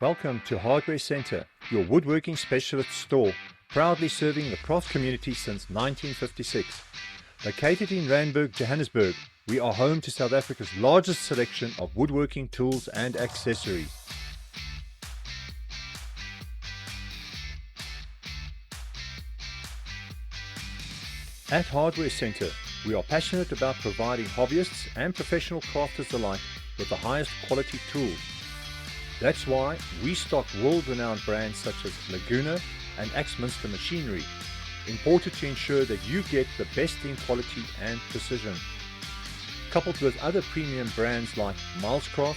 Welcome to Hardware Centre, your woodworking specialist store, proudly serving the craft community since 1956. Located in Randburg, Johannesburg, we are home to South Africa's largest selection of woodworking tools and accessories. At Hardware Centre, we are passionate about providing hobbyists and professional crafters alike with the highest quality tools. That's why we stock world-renowned brands such as Laguna and Axminster machinery, imported to ensure that you get the best in quality and precision. Coupled with other premium brands like Milescraft,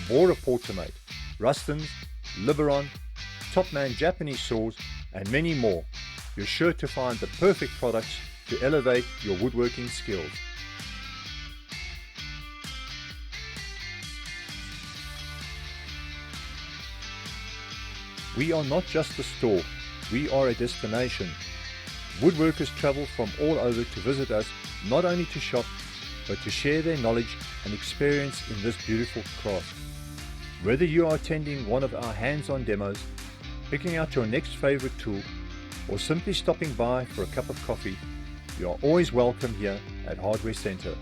Bora Portamate, Ruston's, Liberon, Topman Japanese saws, and many more, you're sure to find the perfect products to elevate your woodworking skills. We are not just a store, we are a destination. Woodworkers travel from all over to visit us, not only to shop, but to share their knowledge and experience in this beautiful craft. Whether you are attending one of our hands-on demos, picking out your next favorite tool, or simply stopping by for a cup of coffee, you are always welcome here at Hardware Centre.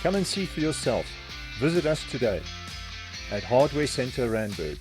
Come and see for yourself. Visit us today at Hardware Centre Randburg.